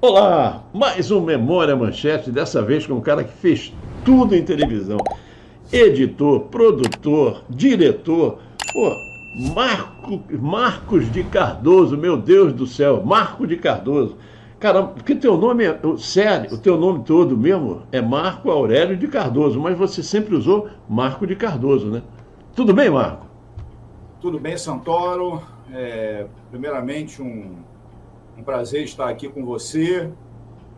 Olá, mais um Memória Manchete, dessa vez com um cara que fez tudo em televisão. Editor, produtor, diretor, pô, Marcos de Cardoso, meu Deus do céu, Marco de Cardoso. Cara, porque teu nome é, sério, o teu nome todo mesmo é Marco Aurélio de Cardoso, mas você sempre usou Marco de Cardoso, né? Tudo bem, Marco? Tudo bem, Santoro? Primeiramente, um prazer estar aqui com você,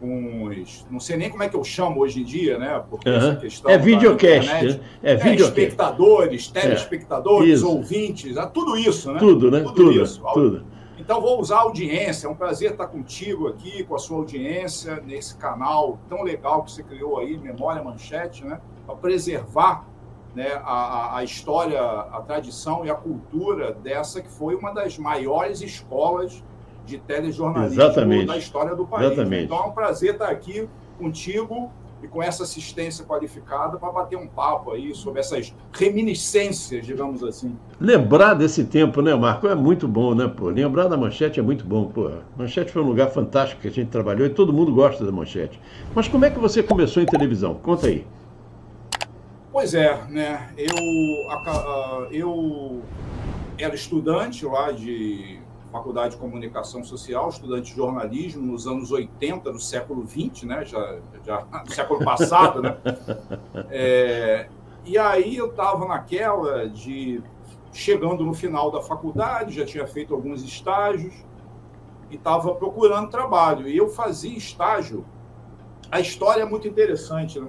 com os... Não sei nem como é que eu chamo hoje em dia, né? Porque essa questão é videocast, internet, né? É videocast. Espectadores, telespectadores, ouvintes, tudo isso, né? Tudo, né? Tudo isso. Tudo. Então, vou usar a audiência. É um prazer estar contigo aqui, com a sua audiência, nesse canal tão legal que você criou aí, Memória Manchete, né? Para preservar, né, a história, a tradição e a cultura dessa que foi uma das maiores escolas de telejornalismo da história do país. Exatamente. Então é um prazer estar aqui contigo e com essa assistência qualificada para bater um papo aí sobre essas reminiscências, digamos assim. Lembrar desse tempo, né, Marco? É muito bom, né, pô? Lembrar da Manchete é muito bom, pô. Manchete foi um lugar fantástico que a gente trabalhou e todo mundo gosta da Manchete. Mas como é que você começou em televisão? Conta aí. Pois é, né? Eu era estudante lá de Faculdade de Comunicação Social, estudante de jornalismo nos anos 80 do século XX, né? Já do século passado, né? E aí eu estava naquela de... Chegando no final da faculdade, já tinha feito alguns estágios e estava procurando trabalho. E eu fazia estágio. A história é muito interessante, né?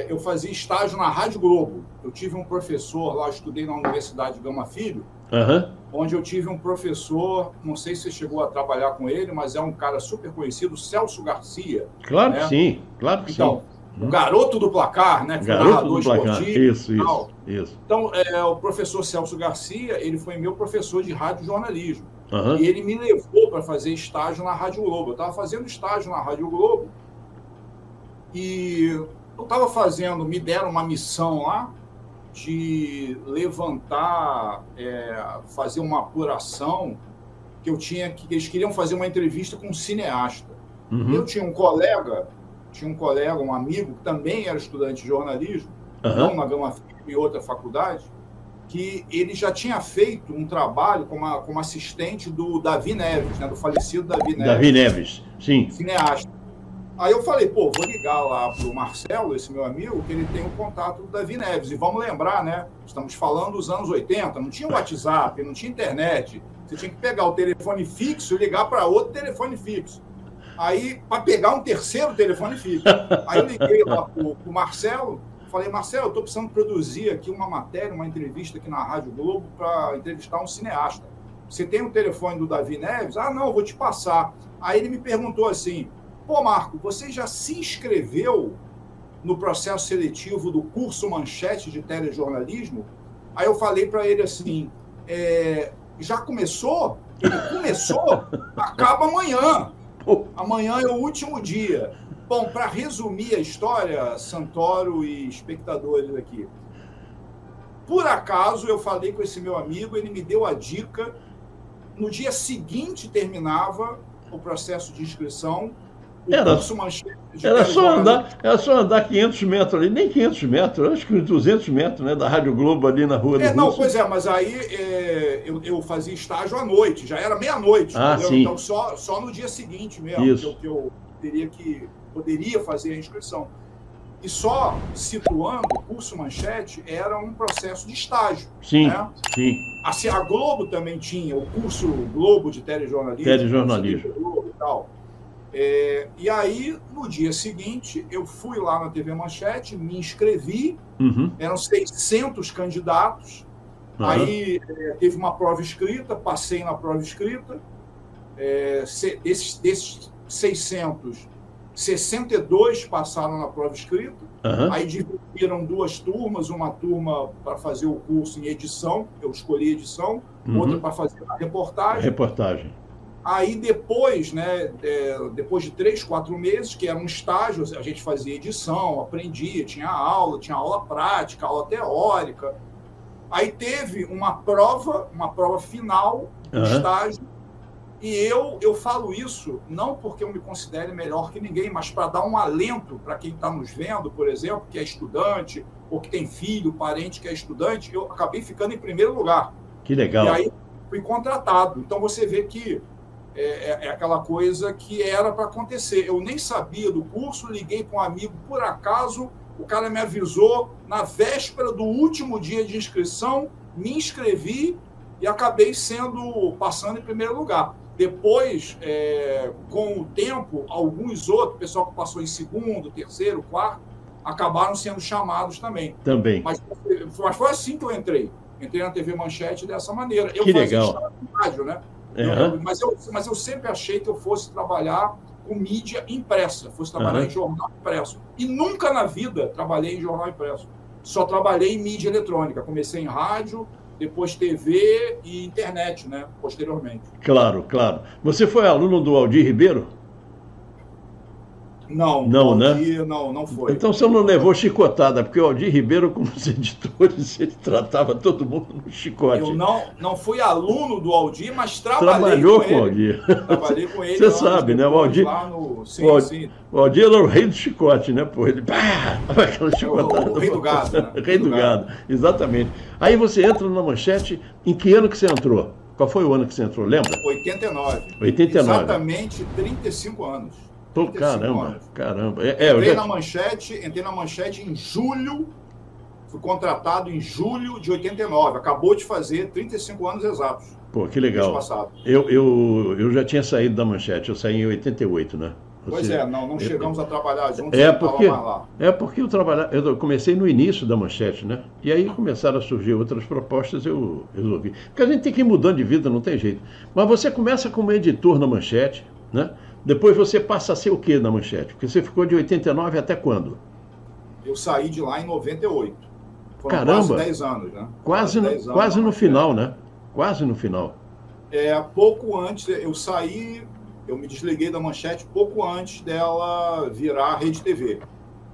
Eu fazia estágio na Rádio Globo. Eu tive um professor lá, eu estudei na Universidade Gama Filho, onde eu tive um professor, não sei se você chegou a trabalhar com ele, mas é um cara super conhecido, Celso Garcia. Claro, né? Que sim, claro que então, sim. O garoto do placar, né? Que foi narrador esportivo. Isso. Então, o professor Celso Garcia, ele foi meu professor de rádio jornalismo. E ele me levou para fazer estágio na Rádio Globo. Eu estava fazendo estágio na Rádio Globo e eu estava fazendo, me deram uma missão lá de levantar, fazer uma apuração que eles queriam fazer uma entrevista com um cineasta. Eu tinha um colega, um amigo, que também era estudante de jornalismo, não na Gama Filho, em outra faculdade, que ele já tinha feito um trabalho como assistente do Davi Neves, né, do falecido Davi Neves. Davi Neves, sim. Cineasta. Aí eu falei, vou ligar lá para o Marcelo, esse meu amigo, que ele tem o contato do Davi Neves. E vamos lembrar, né? Estamos falando dos anos 80, não tinha WhatsApp, não tinha internet. Você tinha que pegar o telefone fixo e ligar para outro telefone fixo. Aí, para pegar um terceiro telefone fixo. Aí eu liguei lá para o Marcelo, falei, Marcelo, eu estou precisando produzir aqui uma matéria, uma entrevista aqui na Rádio Globo para entrevistar um cineasta. Você tem o telefone do Davi Neves? Ah, não, eu vou te passar. Aí ele me perguntou assim, Marco, você já se inscreveu no processo seletivo do curso Manchete de telejornalismo? Aí eu falei para ele assim, já começou? Ele começou? Acaba amanhã. Amanhã é o último dia. Bom, para resumir a história, Santoro e espectadores aqui, por acaso eu falei com esse meu amigo, ele me deu a dica, no dia seguinte terminava o processo de inscrição. Era só andar 500 metros ali, nem 500 metros, acho que 200 metros, né, da Rádio Globo ali na Rua do Russo. Não, pois mas aí eu fazia estágio à noite, já era meia-noite, então só no dia seguinte mesmo que eu poderia fazer a inscrição. E só situando, o curso Manchete era um processo de estágio. Sim, né? Sim. Assim, a Globo também tinha o curso Globo de telejornalismo. Telejornalismo. E tal. E aí, no dia seguinte, eu fui lá na TV Manchete, me inscrevi, eram 600 candidatos, aí teve uma prova escrita, passei na prova escrita, desses 600, 62 passaram na prova escrita, aí dividiram duas turmas, uma turma para fazer o curso em edição, eu escolhi edição, outra para fazer a reportagem. Aí depois, né, depois de 3, 4 meses, que era um estágio, a gente fazia edição, aprendia, tinha aula prática, aula teórica. Aí teve uma prova final, estágio, E eu falo isso não porque eu me considere melhor que ninguém, mas para dar um alento para quem está nos vendo, por exemplo, que é estudante, ou que tem filho, parente que é estudante. Eu acabei ficando em primeiro lugar. Que legal. E aí fui contratado. Então você vê que é aquela coisa que era para acontecer. Eu nem sabia do curso, liguei para um amigo, por acaso, o cara me avisou na véspera do último dia de inscrição, me inscrevi e acabei passando em primeiro lugar. Depois, com o tempo, alguns outros, o pessoal que passou em segundo, terceiro, quarto, acabaram sendo chamados também. Mas foi assim que eu entrei. Entrei na TV Manchete dessa maneira. Eu que legal. Rádio, né? Mas eu sempre achei que eu fosse trabalhar com mídia impressa, fosse trabalhar em jornal impresso. E nunca na vida trabalhei em jornal impresso. Só trabalhei em mídia eletrônica. Comecei em rádio, depois TV e internet, né? Posteriormente. Claro, claro. Você foi aluno do Aldir Ribeiro? Não, Aldir, né? Não foi. Então você não levou chicotada, porque o Aldir Ribeiro, como os editores, ele tratava todo mundo no chicote. Eu não fui aluno do Aldir, mas trabalhou com o Aldir. Trabalhei com ele. Você sabe, né? O Aldir, o Aldir era o rei do chicote, né? Pô, ele aquela chicotada. O rei do gado, né? Rei do gado, exatamente. Aí você entra na Manchete. Em que ano que você entrou? Qual foi o ano que você entrou, lembra? 89. 89. Exatamente 35 anos. Pô, caramba. Entrei na Manchete em julho, fui contratado em julho de 89. Acabou de fazer 35 anos exatos. Pô, que legal. Eu já tinha saído da Manchete, eu saí em 88, né? Pois não chegamos a trabalhar juntos. Porque eu comecei no início da Manchete, né? E aí começaram a surgir outras propostas, eu resolvi. Porque a gente tem que ir mudando de vida, não tem jeito. Mas você começa como editor na Manchete, né? Depois você passa a ser o quê na Manchete? Porque você ficou de 89 até quando? Eu saí de lá em 98. Foram Caramba! Quase 10 anos, né? Quase no final, né? Quase no final. Pouco antes, eu saí, eu me desliguei da Manchete pouco antes dela virar Rede TV.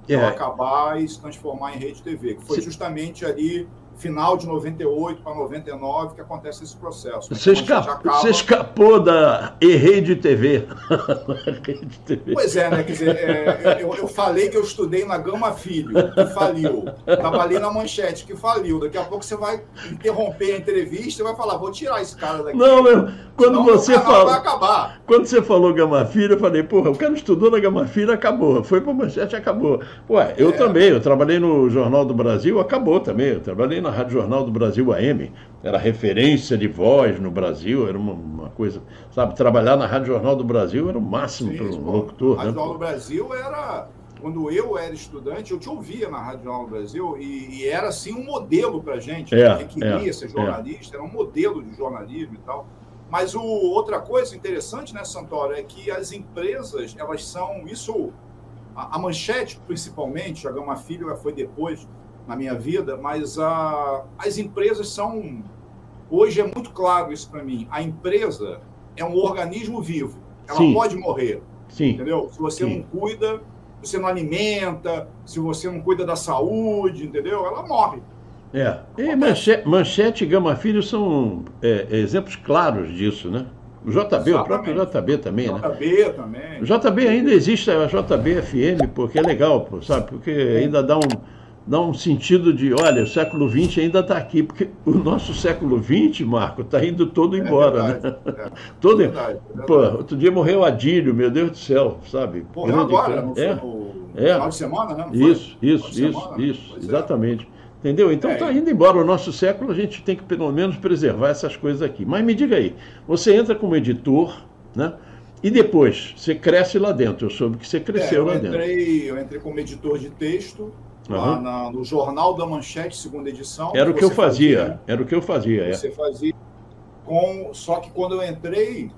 Ela acabar e se transformar em Rede TV, que foi justamente ali final de 98 para 99 que acontece esse processo. Você escapou da Rede TV. Pois né? Quer dizer, eu falei que eu estudei na Gama Filho, que faliu. Trabalhei na Manchete, que faliu. Daqui a pouco você vai interromper a entrevista e vai falar, vou tirar esse cara daqui. Não, meu, quando você falou, vai acabar. Quando você falou Gama Filho, eu falei, porra, o cara estudou na Gama Filho, acabou. Foi para Manchete, acabou. Ué, eu também, eu trabalhei no Jornal do Brasil, acabou também. Eu trabalhei na Rádio Jornal do Brasil AM, era referência de voz no Brasil, era uma coisa, sabe, trabalhar na Rádio Jornal do Brasil era o máximo para um locutor. A Rádio Jornal do Brasil era, quando eu era estudante, eu te ouvia na Rádio Jornal do Brasil e era assim um modelo para gente, quem queria ser jornalista, era um modelo de jornalismo e tal. Mas outra coisa interessante, né, Santoro, é que as empresas, elas são, a Manchete principalmente, a Gama Filho foi depois, na minha vida, mas as empresas são... Hoje é muito claro isso para mim. A empresa é um organismo vivo. Ela pode morrer. Sim. Entendeu? Se você não cuida, você não alimenta, se você não cuida da saúde, entendeu? Ela morre. E Manchete e Gama Filho são exemplos claros disso, né? O JB, exatamente. O próprio JB também, né? JB também. O JB ainda existe, a JB FM, porque é legal, sabe? Porque ainda dá um sentido de, olha, o século XX ainda está aqui, porque o nosso século XX, Marco, está indo todo embora, verdade, né? Todo verdade. Pô, outro dia morreu Adílio, meu Deus do céu, sabe? Morreu agora, no final de semana, né? Isso, exatamente. Entendeu? Então está indo embora o nosso século, a gente tem que pelo menos preservar essas coisas aqui. Mas me diga aí, você entra como editor, né? E depois, você cresce lá dentro, eu soube que você cresceu lá dentro. Eu entrei como editor de texto, lá no Jornal da Manchete, segunda edição. Era o que eu fazia, Você fazia só que quando eu entrei,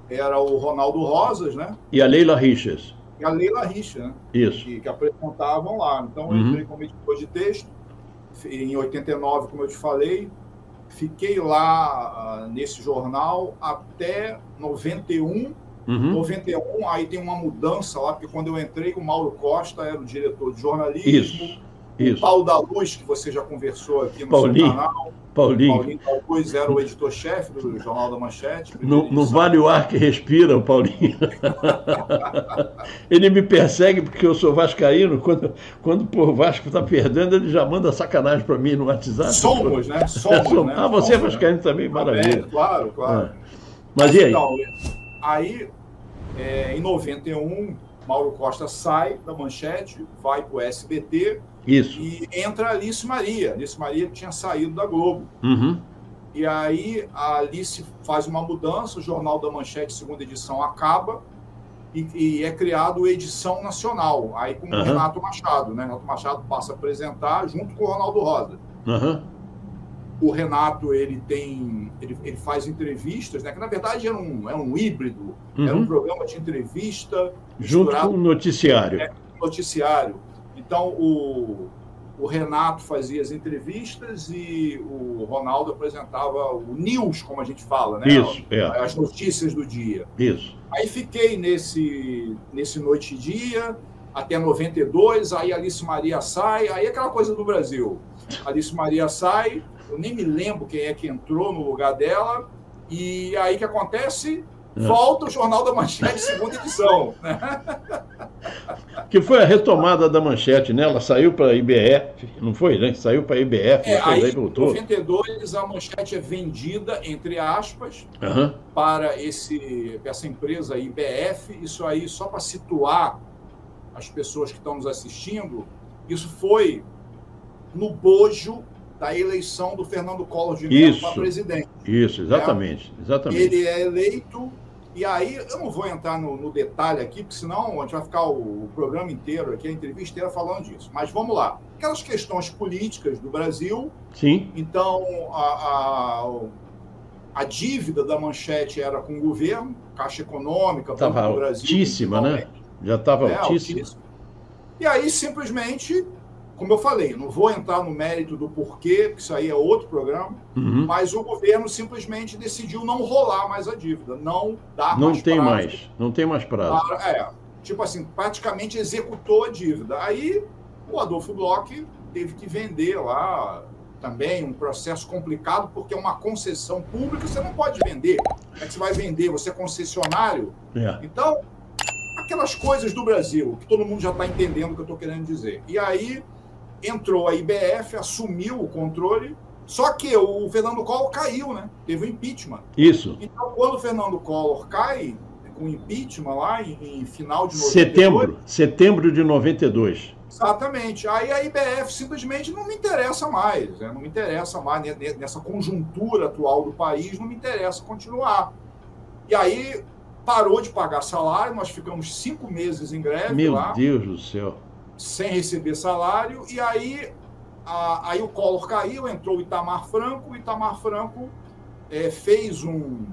era o Ronaldo Rosas, né? E a Leila Richas. E a Leila Richas, né? Isso. Que apresentavam lá. Então eu entrei como editor de texto, em 89, como eu te falei, fiquei lá nesse jornal até 91. 91, aí tem uma mudança lá, porque quando eu entrei, o Mauro Costa era o diretor de jornalismo. Isso. O Paulo da Luz, que você já conversou aqui no Paulinho, seu canal. Paulinho da Luz era o editor-chefe do Jornal da Manchete. Não vale o ar que respira, o Paulinho. Ele me persegue porque eu sou vascaíno. Quando o Vasco está perdendo, ele já manda sacanagem para mim no WhatsApp. Somos, né? Somos, né? Ah, você é vascaíno também, maravilha. Claro, claro. Mas e aí? Então, em 91, Mauro Costa sai da Manchete, vai para o SBT. Isso. E entra a Alice Maria. Alice Maria tinha saído da Globo. Uhum. E aí a Alice faz uma mudança, o Jornal da Manchete, segunda edição, acaba e é criado Edição Nacional. Aí com o Renato Machado, né? Renato Machado passa a apresentar junto com o Ronaldo Rosa. Uhum. O Renato, ele faz entrevistas, né? Que na verdade era um híbrido, era um programa de entrevista junto com o noticiário. Noticiário. Então, o Renato fazia as entrevistas e o Ronaldo apresentava o news, como a gente fala, né? Isso, as notícias do dia. Isso. Aí fiquei nesse Noite e Dia até 92, aí Alice Maria sai, aí aquela coisa do Brasil. Alice Maria sai, eu nem me lembro quem é que entrou no lugar dela, e aí o que acontece? Volta o Jornal da Manchete, segunda edição. Que foi a retomada da Manchete, né? Ela saiu para a IBF, não foi, né? Saiu para a IBF, aí voltou. Em 92, a Manchete é vendida, entre aspas, para essa empresa IBF. Isso aí, só para situar as pessoas que estão nos assistindo, isso foi no bojo da eleição do Fernando Collor de Mello para presidente. Isso, exatamente, exatamente. Ele é eleito. E aí, eu não vou entrar no detalhe aqui, porque senão a gente vai ficar o programa inteiro aqui, a entrevista inteira falando disso. Mas vamos lá. Aquelas questões políticas do Brasil. Sim. Então, a dívida da Manchete era com o governo, Caixa Econômica, Banco do Brasil. Altíssima, né? Já estava altíssima. E aí, simplesmente, como eu falei, não vou entrar no mérito do porquê, porque isso aí é outro programa, mas o governo simplesmente decidiu não rolar mais a dívida, não dar mais prazo. Não tem mais prazo. Tipo assim, praticamente executou a dívida. Aí o Adolfo Bloch teve que vender lá também, um processo complicado, porque é uma concessão pública, você não pode vender. Como é que você vai vender? Você é concessionário? Então, aquelas coisas do Brasil, que todo mundo já está entendendo o que eu estou querendo dizer. E aí entrou a IBF, assumiu o controle, só que o Fernando Collor caiu, né? Teve o impeachment. Isso. Então, quando o Fernando Collor cai, com impeachment lá em final de 92... Setembro de 92. Exatamente. Aí a IBF simplesmente não me interessa mais, né? Não me interessa mais nessa conjuntura atual do país, não me interessa continuar. E aí parou de pagar salário, nós ficamos 5 meses em greve lá. Meu Deus do céu. Sem receber salário, e aí o Collor caiu, entrou o Itamar Franco fez um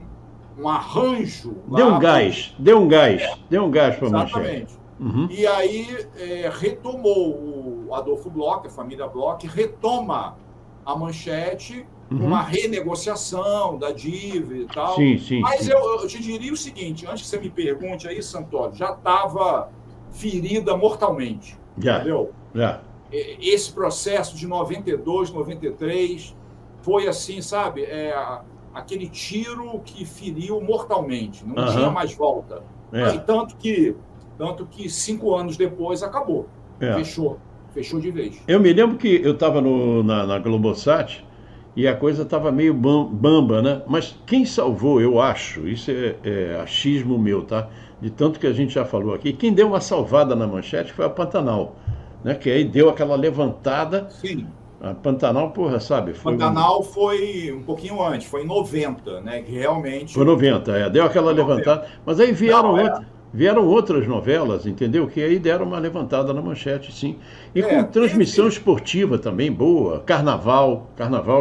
arranjo. Deu um gás para a Manchete. E aí retomou o Adolfo Bloch, a família Bloch, retoma a Manchete, uma renegociação da dívida e tal. Sim. Mas eu te diria o seguinte, antes que você me pergunte aí, Santoro, já estava ferida mortalmente. Entendeu? Esse processo de 92, 93 foi assim, sabe? Aquele tiro que feriu mortalmente. Não tinha mais volta. E tanto que 5 anos depois acabou. Fechou de vez. Eu me lembro que eu estava na Globosat e a coisa estava meio bamba, né? Mas quem salvou, eu acho, isso é achismo meu, tá? De tanto que a gente já falou aqui, quem deu uma salvada na Manchete foi a Pantanal, né? Que aí deu aquela levantada. Sim. A Pantanal, porra, sabe? Pantanal foi um pouquinho antes, foi em 90, né? Que realmente... Foi 90, deu aquela levantada. Mas aí vieram outras novelas, entendeu? Que aí deram uma levantada na Manchete, sim. E com transmissão esportiva também boa. Carnaval,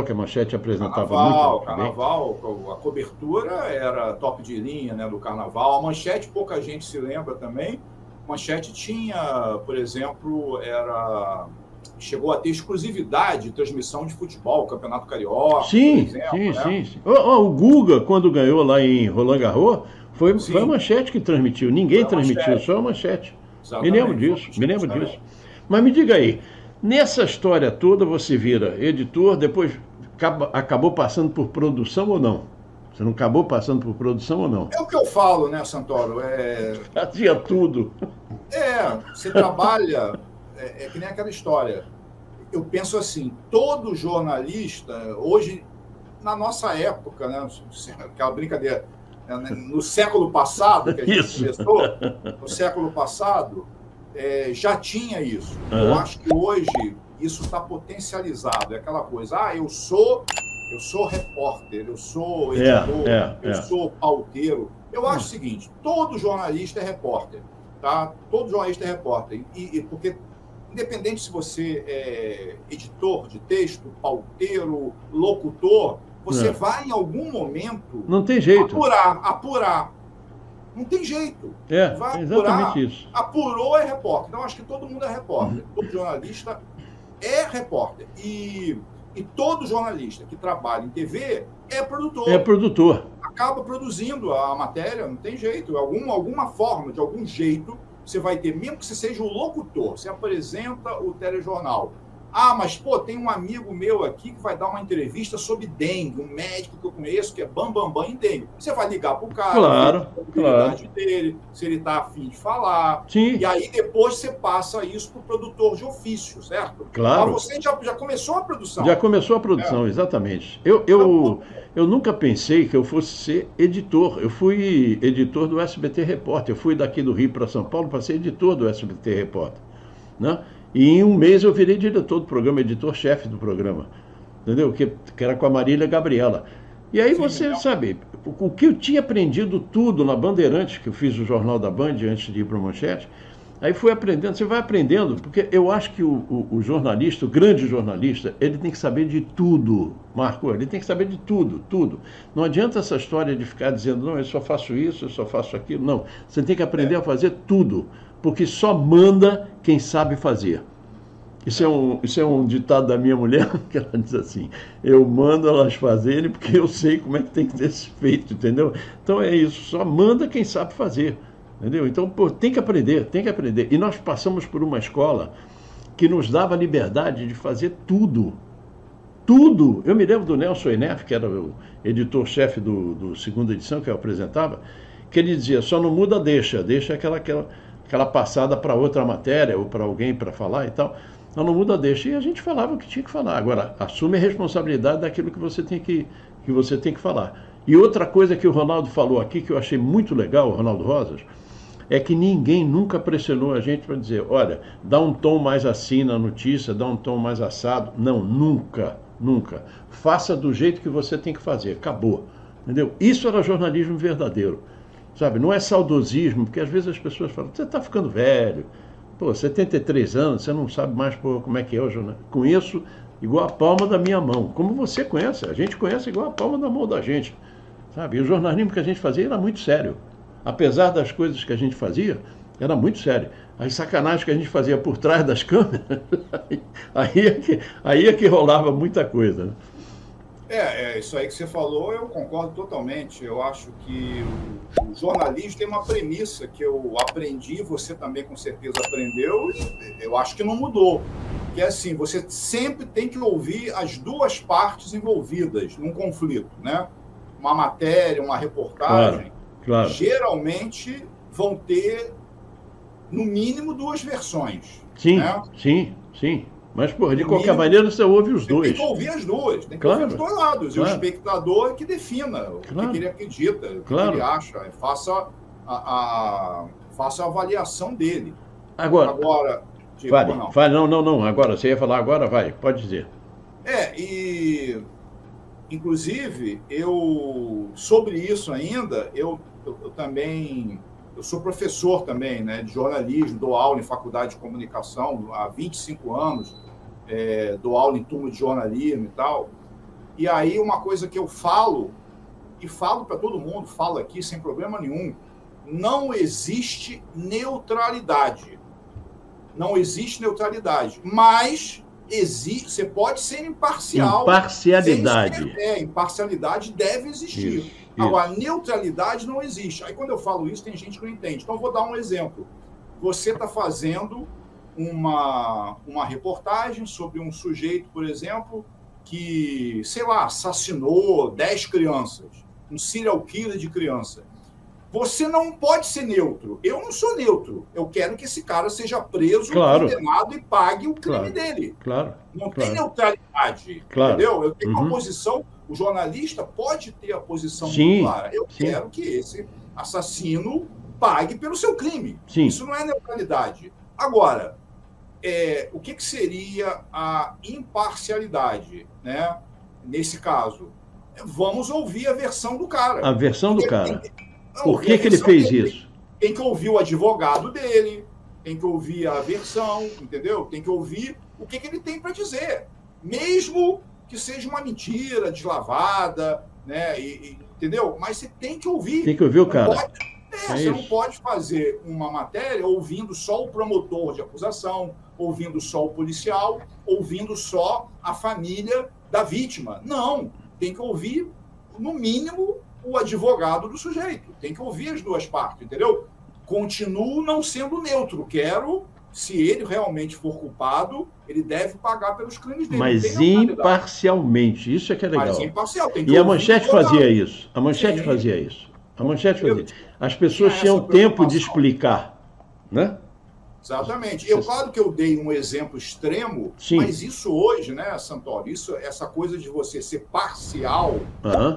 que a Manchete apresentava muito. Carnaval, a cobertura era top de linha, né, do Carnaval. A Manchete, pouca gente se lembra também. A Manchete tinha, por exemplo, chegou a ter exclusividade de transmissão de futebol, Campeonato Carioca, sim, por exemplo, sim. O Guga, quando ganhou lá em Roland Garros, foi a Manchete que transmitiu. Ninguém transmitiu, só a Manchete. Me lembro disso. Mas me diga aí, Nessa história toda você vira editor, depois acabou passando por produção ou não? Você não acabou passando por produção ou não? É o que eu falo, né, Santoro? Fazia tudo. Você trabalha, é que nem aquela história. Eu penso assim, todo jornalista, hoje, na nossa época, né, aquela brincadeira, no século passado, que a gente começou, no século passado, já tinha isso. Eu acho que hoje isso está potencializado. É aquela coisa, eu sou repórter, eu sou editor, eu sou pauteiro. Eu acho o seguinte, todo jornalista é repórter, tá? Todo jornalista é repórter. Porque, independente se você é editor de texto, pauteiro, locutor, você vai, em algum momento... Não tem jeito. Apurar. Não tem jeito. Vai exatamente isso. Apurou, é repórter. Então, acho que todo mundo é repórter. Todo jornalista é repórter. E todo jornalista que trabalha em TV é produtor. É produtor. Acaba produzindo a matéria, não tem jeito. Alguma forma, de algum jeito, você vai ter, mesmo que você seja o locutor, você apresenta o telejornal. Mas, tem um amigo meu aqui que vai dar uma entrevista sobre dengue, um médico que eu conheço que é bambambam em dengue. Você vai ligar para o cara, claro. dele, se ele está afim de falar. Sim. E aí depois você passa isso para o produtor de ofício, certo? Claro. Mas você já começou a produção. Já começou a produção, exatamente. Eu nunca pensei que eu fosse ser editor. Eu fui editor do SBT Repórter. Eu fui daqui do Rio para São Paulo para ser editor do SBT Repórter, né? E em um mês eu virei diretor do programa, editor-chefe do programa, entendeu? Que era com a Marília Gabriela. E aí você sabe, o que eu tinha aprendido tudo na Bandeirantes, que eu fiz o Jornal da Band antes de ir para o Manchete, aí fui aprendendo, você vai aprendendo, porque eu acho que o jornalista, o grande jornalista, ele tem que saber de tudo, Marco, ele tem que saber de tudo. Não adianta essa história de ficar dizendo, não, eu só faço isso, eu só faço aquilo, não. Você tem que aprender a fazer tudo, porque só manda quem sabe fazer. Isso é um ditado da minha mulher, que ela diz assim, eu mando elas fazerem porque eu sei como é que tem que ser feito, entendeu? Então é isso, só manda quem sabe fazer, entendeu? Então, tem que aprender. E nós passamos por uma escola que nos dava liberdade de fazer tudo. Tudo! Eu me lembro do Nelson Enef, que era o editor-chefe do segunda edição, que eu apresentava, que ele dizia, só não muda deixa aquela passada para outra matéria, ou para alguém para falar e tal. Não muda deixa. E a gente falava o que tinha que falar. Agora, assume a responsabilidade daquilo que você tem que falar. E outra coisa que o Ronaldo falou aqui, que eu achei muito legal, o Ronaldo Rosas, é que ninguém nunca pressionou a gente para dizer, olha, dá um tom mais assim na notícia, dá um tom mais assado. Não, nunca. Faça do jeito que você tem que fazer. Acabou. Entendeu? Isso era jornalismo verdadeiro. Sabe? Não é saudosismo, porque às vezes as pessoas falam, você está ficando velho. 73 anos, você não sabe mais como é que é o jornal. Conheço igual a palma da minha mão. Como você conhece, a gente conhece igual a palma da mão da gente. Sabe? E o jornalismo que a gente fazia era muito sério. Apesar das coisas que a gente fazia, era muito sério. As sacanagens que a gente fazia por trás das câmeras, aí é que rolava muita coisa. Né? Isso aí que você falou, eu concordo totalmente. Eu acho que o jornalismo tem uma premissa que eu aprendi, você também com certeza aprendeu, e eu acho que não mudou. Que é assim, você sempre tem que ouvir as duas partes envolvidas num conflito, né? Uma matéria, uma reportagem, claro. Geralmente vão ter, no mínimo, duas versões. Sim, né? sim. Mas, de qualquer maneira, você ouve os dois. Tem que ouvir as duas, tem que ouvir os dois lados. E o espectador que defina o que ele acredita, o que ele acha, faça a avaliação dele. Agora não. Agora, você ia falar agora, vai, pode dizer. Inclusive, sobre isso ainda, eu também... Eu sou professor também, né, de jornalismo, dou aula em faculdade de comunicação há 25 anos, dou aula em turma de jornalismo e tal. E aí uma coisa que eu falo, e falo para todo mundo, falo aqui sem problema nenhum, não existe neutralidade. Não existe neutralidade, mas você pode ser imparcial. Imparcialidade. Imparcialidade deve existir. Isso. Agora, neutralidade não existe. Aí, quando eu falo isso, tem gente que não entende. Então, eu vou dar um exemplo. Você está fazendo uma reportagem sobre um sujeito, por exemplo, que, sei lá, assassinou 10 crianças, um serial killer de criança. Você não pode ser neutro. Eu não sou neutro. Eu quero que esse cara seja preso, condenado e pague o crime dele. Não tem neutralidade, entendeu? Eu tenho uma posição, o jornalista pode ter a posição muito clara. Eu quero que esse assassino pague pelo seu crime. Isso não é neutralidade. Agora, o que seria a imparcialidade, né? Nesse caso? Vamos ouvir a versão do cara. A versão do cara. Por que ele fez isso? Tem que ouvir o advogado dele, tem que ouvir a versão, entendeu? Tem que ouvir o que ele tem para dizer. Mesmo que seja uma mentira deslavada, né? Entendeu? Mas você tem que ouvir. Tem que ouvir o cara. Você não pode fazer uma matéria ouvindo só o promotor de acusação, ouvindo só o policial, ouvindo só a família da vítima. Não. Tem que ouvir, no mínimo, o advogado do sujeito. Tem que ouvir as duas partes, entendeu? Continuo não sendo neutro. Quero, se ele realmente for culpado, ele deve pagar pelos crimes dele. Mas imparcialmente. Isso é que é legal. Mas imparcial. E a Manchete fazia isso. A Manchete fazia isso. A Manchete fazia. As pessoas tinham tempo de explicar, né? Exatamente. Claro que eu dei um exemplo extremo, mas isso hoje, né, Santoro, essa coisa de você ser parcial,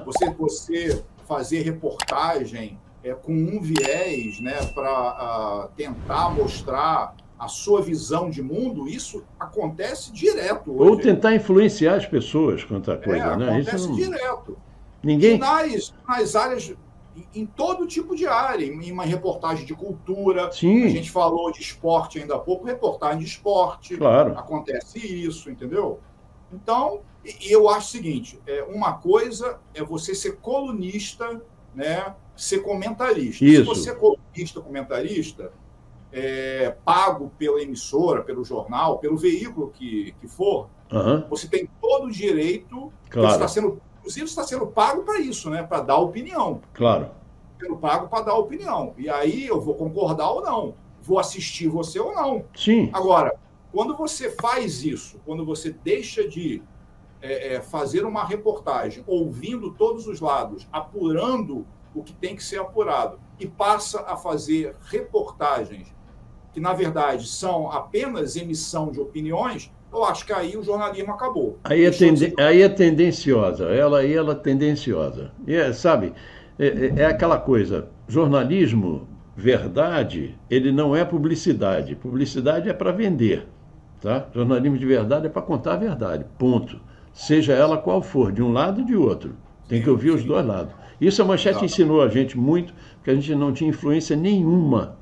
você fazer reportagem com um viés, né, para tentar mostrar a sua visão de mundo, isso acontece direto hoje. Ou tentar influenciar as pessoas quanto a coisa, né? Acontece direto. Ninguém... E nas áreas... Em todo tipo de área, em uma reportagem de cultura, a gente falou de esporte ainda há pouco, reportagem de esporte, acontece isso, entendeu? Então, eu acho o seguinte, uma coisa é você ser colunista, né, ser comentarista. Isso. Se você é colunista, comentarista, pago pela emissora, pelo jornal, pelo veículo que for, você tem todo o direito, você está sendo... Inclusive, está sendo pago para isso, né? Para dar opinião. Claro. Sendo pago para dar opinião. E aí eu vou concordar ou não. Vou assistir você ou não. Sim. Agora, quando você faz isso, quando você deixa de fazer uma reportagem, ouvindo todos os lados, apurando o que tem que ser apurado, e passa a fazer reportagens que, na verdade, são apenas emissão de opiniões, eu acho que aí o jornalismo acabou. Aí é tendenciosa, ela é tendenciosa. E sabe, é aquela coisa, jornalismo, verdade, ele não é publicidade. Publicidade é para vender, tá? Jornalismo de verdade é para contar a verdade, ponto. Seja ela qual for, de um lado ou de outro. Tem que ouvir os dois lados. Isso a Manchete ensinou a gente muito, porque a gente não tinha influência nenhuma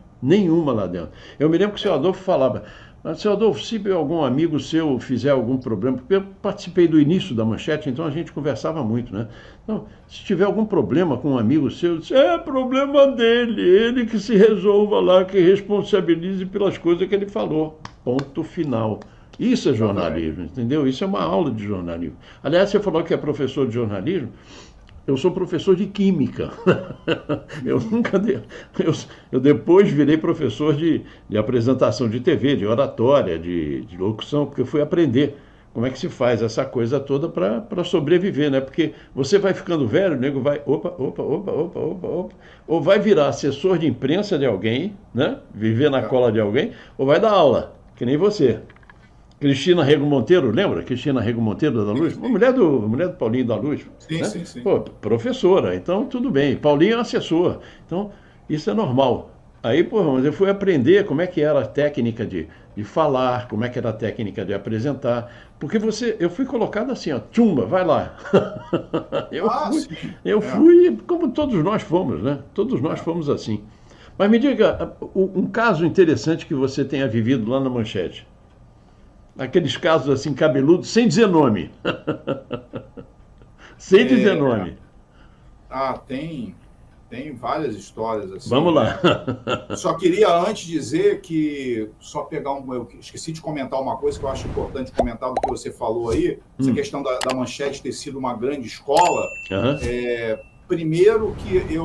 lá dentro. Eu me lembro que o senhor Adolfo falava... Mas, senhor Adolfo, se algum amigo seu fizer algum problema, porque eu participei do início da Manchete, então a gente conversava muito, né? Então, se tiver algum problema com um amigo seu, disse, é problema dele, ele que se resolva lá, que responsabilize pelas coisas que ele falou. Ponto final. Isso é jornalismo, entendeu? Isso é uma aula de jornalismo. Aliás, você falou que é professor de jornalismo. Eu sou professor de química. Eu depois virei professor de apresentação de TV, de oratória, de locução, porque eu fui aprender como é que se faz essa coisa toda para sobreviver, né? Porque você vai ficando velho, o nego vai, opa, ou vai virar assessor de imprensa de alguém, né? Viver na cola de alguém, ou vai dar aula, que nem você. Cristina Rego Monteiro, lembra? Cristina Rego Monteiro da Luz? Mulher do Paulinho da Luz. Sim, né? sim. Pô, professora, então tudo bem. Paulinho é assessor, então isso é normal. Aí, pô, mas eu fui aprender como é que era a técnica de falar, como é que era a técnica de apresentar, porque eu fui colocado assim, ó, tchumba, vai lá. Eu fui, como todos nós fomos, né? Todos nós fomos assim. Mas me diga, um caso interessante que você tenha vivido lá na Manchete. Aqueles casos assim, cabeludos, sem dizer nome. Sem dizer nome. Tem várias histórias assim. Vamos lá. Só queria antes dizer que, eu esqueci de comentar uma coisa que eu acho importante comentar do que você falou aí, essa questão da Manchete ter sido uma grande escola. Primeiro que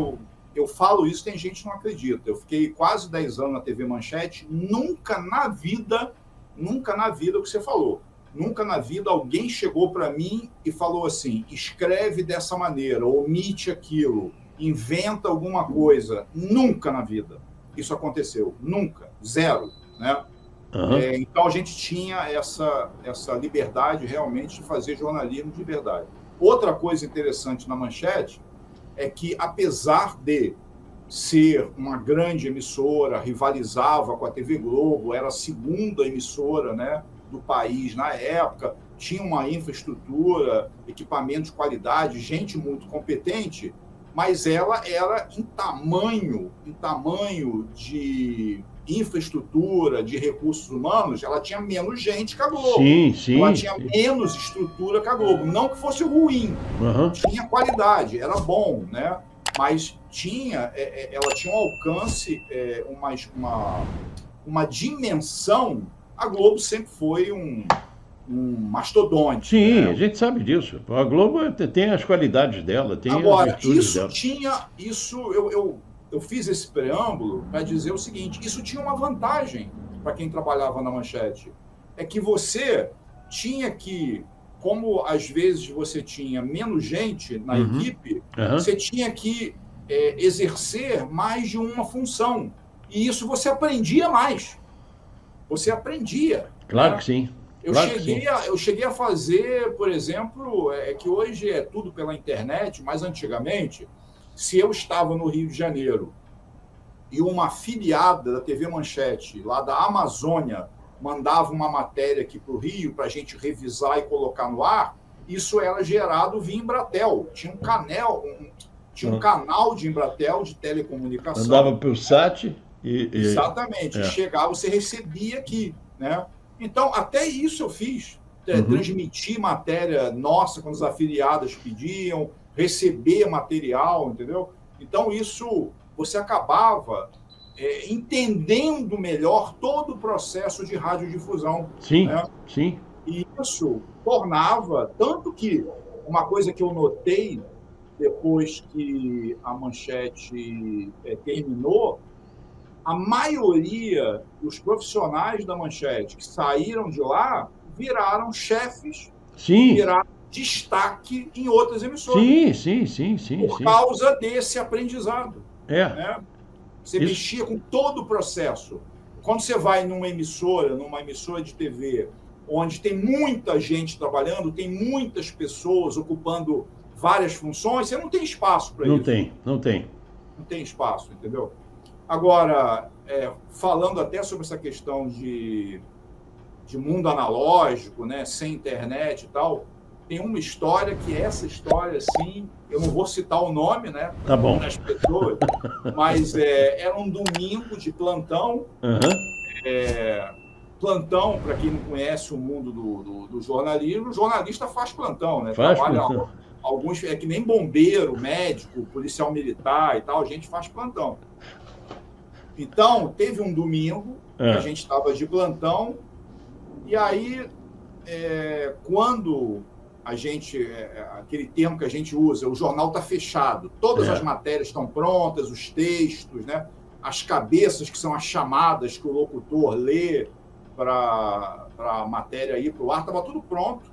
eu falo isso, tem gente que não acredita. Eu fiquei quase 10 anos na TV Manchete, nunca na vida nunca na vida o que você falou. Nunca na vida alguém chegou para mim e falou assim, escreve dessa maneira, omite aquilo, inventa alguma coisa. Nunca na vida isso aconteceu. Nunca. Zero. Né? Uhum. Então a gente tinha essa liberdade realmente de fazer jornalismo de verdade. Outra coisa interessante na Manchete é que, apesar de ser uma grande emissora, rivalizava com a TV Globo, era a segunda emissora, né, do país na época, tinha uma infraestrutura, equipamento de qualidade, gente muito competente, mas ela era em tamanho de infraestrutura, de recursos humanos, ela tinha menos gente que a Globo. Sim, sim. Ela tinha menos estrutura que a Globo. Não que fosse ruim, tinha qualidade, era bom, né? Mas ela tinha um alcance, uma dimensão. A Globo sempre foi um mastodonte. Sim, né? A gente sabe disso. A Globo tem as qualidades dela, tem Agora, as virtudes dela. Eu fiz esse preâmbulo para dizer o seguinte, isso tinha uma vantagem para quem trabalhava na Manchete, é que você tinha que, como às vezes você tinha menos gente na equipe, você tinha que exercer mais de uma função, e isso você aprendia mais. Você aprendia. Claro né? que sim. Eu cheguei a fazer, por exemplo, que hoje é tudo pela internet, mas antigamente, se eu estava no Rio de Janeiro e uma afiliada da TV Manchete, lá da Amazônia, mandava uma matéria aqui para o Rio para a gente revisar e colocar no ar, isso era gerado via Embratel. Tinha um canal de Embratel de telecomunicação. Andava pelo SAT Exatamente. Chegava, você recebia aqui, né? Então, até isso eu fiz. Transmitir matéria nossa quando as afiliadas pediam, receber material, entendeu? Então, isso, você acabava entendendo melhor todo o processo de radiodifusão. Sim, né? sim. E isso tornava, tanto que uma coisa que eu notei depois que a Manchete terminou, a maioria dos profissionais da Manchete que saíram de lá viraram chefes, viraram destaque em outras emissoras. Sim. Por causa desse aprendizado. Né? Você mexia com todo o processo. Quando você vai numa emissora de TV, onde tem muita gente trabalhando, tem muitas pessoas ocupando várias funções, você não tem espaço para isso. Não tem. Não tem espaço, entendeu? Agora, falando até sobre essa questão de mundo analógico, né, sem internet e tal, tem uma história que essa história, assim, eu não vou citar o nome, né, tá bom, das pessoas, mas era um domingo de plantão. Plantão, para quem não conhece o mundo do jornalismo, o jornalista faz plantão, né? Trabalha alguns, que nem bombeiro, médico, policial militar e tal, a gente faz plantão. Então, teve um domingo que a gente estava de plantão, e aí, quando a gente, aquele termo que a gente usa, o jornal está fechado, todas as matérias estão prontas, os textos, né? As cabeças, que são as chamadas que o locutor lê para a matéria ir para o ar, estava tudo pronto.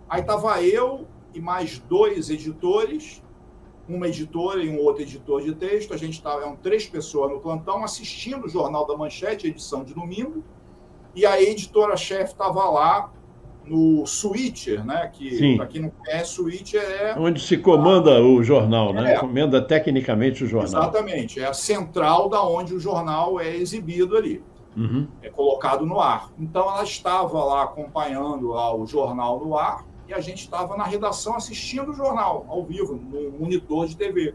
Aí estava eu e mais 2 editores, uma editora e um outro editor de texto. A gente eram 3 pessoas no plantão assistindo o Jornal da Manchete, edição de domingo, e a editora-chefe estava lá no switcher, né? Que, para quem não conhece, switcher onde se comanda o jornal, né? Comanda tecnicamente o jornal. Exatamente, é a central da onde o jornal é exibido ali. É colocado no ar. Então, ela estava lá acompanhando lá o jornal no ar, e a gente estava na redação assistindo o jornal, ao vivo, no monitor de TV.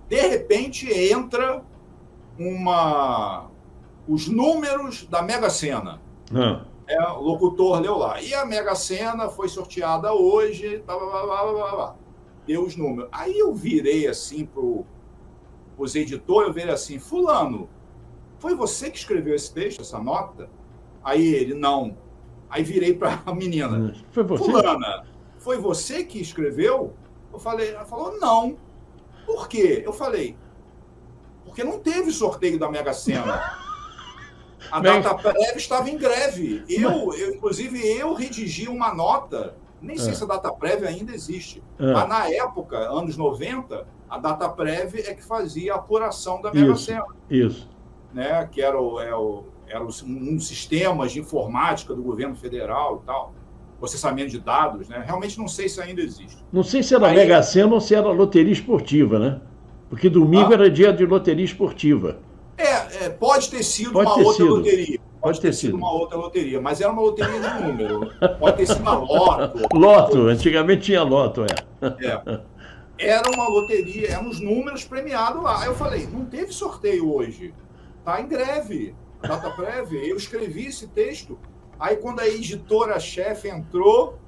De repente, entra os números da Mega Sena. O locutor leu lá. E a Mega Sena foi sorteada hoje, deu os números. Aí eu virei assim para os editores, eu virei assim, fulano, foi você que escreveu esse texto, essa nota? Aí ele, não. Aí virei para a menina. Foi você? Fulana, foi você que escreveu? Ela falou, não. Por quê? Eu falei, porque não teve sorteio da Mega Sena. A Dataprev estava em greve. Inclusive, eu redigi uma nota, nem sei se a Dataprev ainda existe, mas na época, anos 90, a Dataprev é que fazia a apuração da Mega Sena. Isso. Né? Que era um sistema de informática do governo federal e tal, processamento de dados, né? Realmente não sei se ainda existe. Não sei se era Mega Sena ou se era loteria esportiva, né? Porque domingo era dia de loteria esportiva. Pode ter sido outra loteria. Pode ter sido uma outra loteria, mas era uma loteria de número. Pode ter sido uma loto. Loto, antigamente tinha loto, Era uma loteria, eram os números premiados lá. Aí eu falei, não teve sorteio hoje. Tá em greve, a Dataprev. Eu escrevi esse texto. Aí quando a editora-chefe entrou,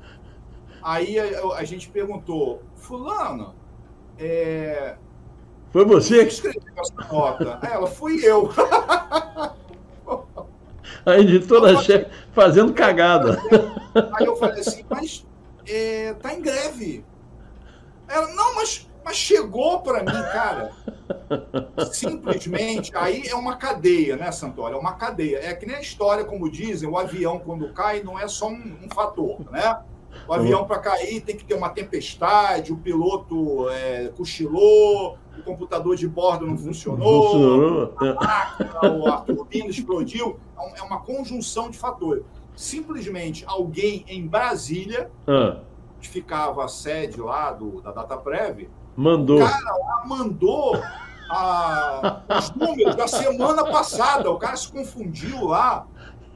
aí a gente perguntou, fulano, foi você que escreveu essa nota? Ela, fui eu. A editora-chefe fazendo cagada. Aí eu falei assim, mas tá em greve. Ela, não, mas chegou para mim, cara. Simplesmente, aí é uma cadeia, né, Santoro? É uma cadeia. É que nem a história, como dizem, o avião, quando cai, não é só um fator, né? O avião, para cair, tem que ter uma tempestade, o piloto cochilou, o computador de bordo não funcionou, a turbina explodiu. É uma conjunção de fatores. Simplesmente, alguém em Brasília, que ficava a sede lá da Dataprev, mandou. O cara lá mandou os números da semana passada. O cara se confundiu lá.